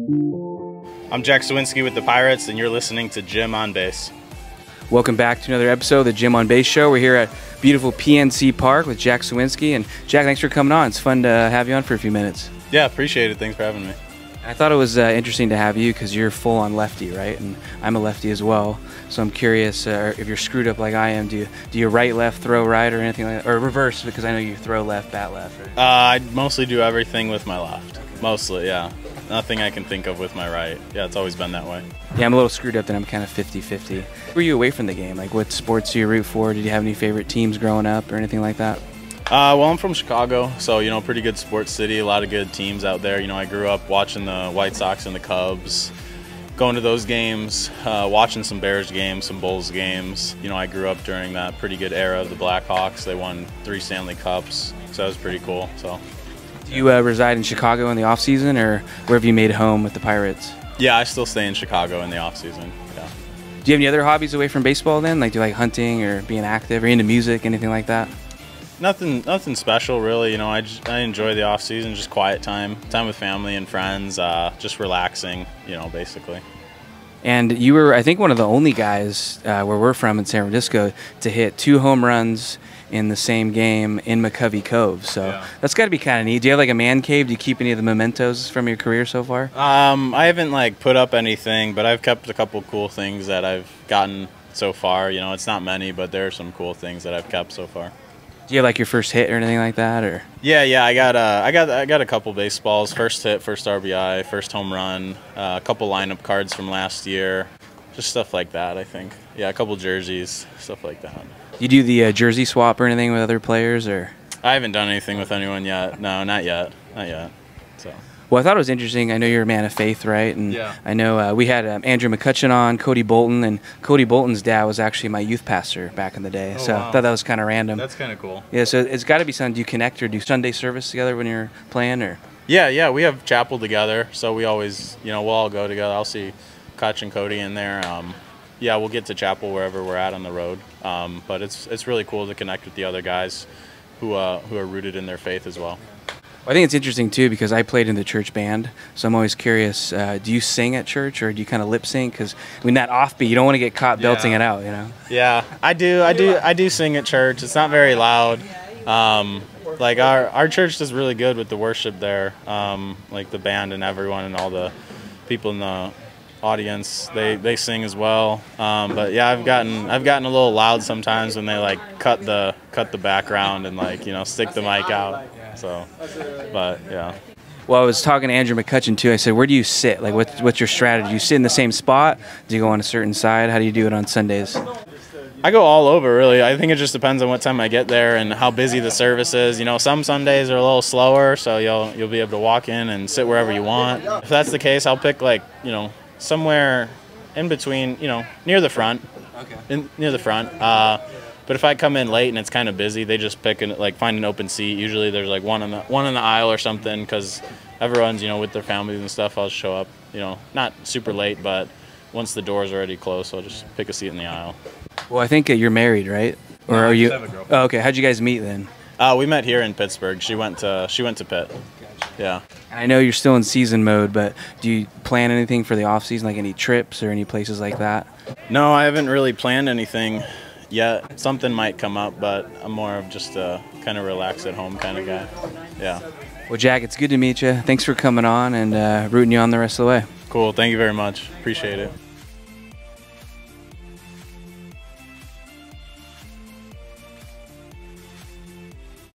I'm Jack Suwinski with the Pirates, and you're listening to Jim on Base. Welcome back to another episode of the Jim on Base Show. We're here at beautiful PNC Park with Jack Suwinski. And Jack, thanks for coming on. It's fun to have you on for a few minutes. Yeah, appreciate it. Thanks for having me. I thought it was interesting to have you because you're full on lefty, right? And I'm a lefty as well. So I'm curious if you're screwed up like I am. Do you right, left, throw right, or anything like that? Or reverse, because I know you throw left, bat left. Right? I mostly do everything with my left. Mostly, yeah. Nothing I can think of with my right. Yeah, it's always been that way. Yeah, I'm a little screwed up that I'm kind of 50-50. Were you away from the game? Like, what sports do you root for? Did you have any favorite teams growing up or anything like that? Well, I'm from Chicago, so, pretty good sports city, a lot of good teams out there. I grew up watching the White Sox and the Cubs, going to those games, watching some Bears games, some Bulls games. I grew up during that pretty good era of the Blackhawks. They won 3 Stanley Cups, so that was pretty cool. So. Do you reside in Chicago in the off-season, or where have you made home with the Pirates? Yeah, I still stay in Chicago in the off-season, yeah. Do you have any other hobbies away from baseball then? Like, do you like hunting or being active or into music, anything like that? Nothing special, really. I enjoy the off season, just quiet time with family and friends, just relaxing, basically. And you were, I think, one of the only guys where we're from in San Francisco to hit 2 home runs in the same game in McCovey Cove. So yeah. That's got to be kind of neat. Do you have like a man cave? Do you keep any of the mementos from your career so far? I haven't put up anything, but I've kept a couple cool things that I've gotten so far. It's not many, but there are some cool things that I've kept so far. Do you have like your first hit or anything like that, or? Yeah, I got a couple baseballs, first hit, first RBI, first home run, a couple lineup cards from last year, just stuff like that. I think. Yeah, a couple jerseys, stuff like that. You do the jersey swap or anything with other players, or? I haven't done anything with anyone yet. No, not yet. So. Well, I thought it was interesting. I know you're a man of faith, right? And yeah. I know we had Andrew McCutcheon on, Cody Bolton, and Cody Bolton's dad was actually my youth pastor back in the day. Oh, so wow. I thought that was kind of random. That's kind of cool. Yeah, so it's got to be something. Do you connect or do Sunday service together when you're playing, or? Yeah, we have chapel together, so we always, we'll all go together. I'll see Kutch and Cody in there. Yeah, we'll get to chapel wherever we're at on the road. But it's really cool to connect with the other guys who are rooted in their faith as well. I think it's interesting, too, because I played in the church band, so I'm always curious, do you sing at church, or do you kind of lip sync? Because, that offbeat, you don't want to get caught belting it out, Yeah, I do sing at church. It's not very loud. Our church does really good with the worship there, like the band and everyone and all the people in the audience, they sing as well. But yeah, I've gotten a little loud sometimes when they cut the background and stick the mic out. So, but yeah. Well, I was talking to Andrew McCutcheon too. I said, where do you sit? Like, what's your strategy? Do you sit in the same spot? Do you go on a certain side? How do you do it on Sundays? I go all over, really. I think it just depends on what time I get there and how busy the service is. Some Sundays are a little slower, so you'll be able to walk in and sit wherever you want. If that's the case, I'll pick somewhere in between, near the front. Okay. Near the front. But if I come in late and it's kind of busy, they just pick find an open seat. Usually there's one in the aisle or something, because everyone's with their families and stuff. I'll show up, not super late, but once the door's already closed, I'll just pick a seat in the aisle. Well, I think you're married, right? Or are you? Oh, okay. How'd you guys meet then? We met here in Pittsburgh. She went to Pitt. Yeah. And I know you're still in season mode, but do you plan anything for the off season, like any trips or any places like that? No, I haven't really planned anything yet. Something might come up, but I'm more of just a kind of relax at home kind of guy. Yeah. Well, Jack, it's good to meet you. Thanks for coming on and rooting you on the rest of the way. Cool. Thank you very much. Appreciate it.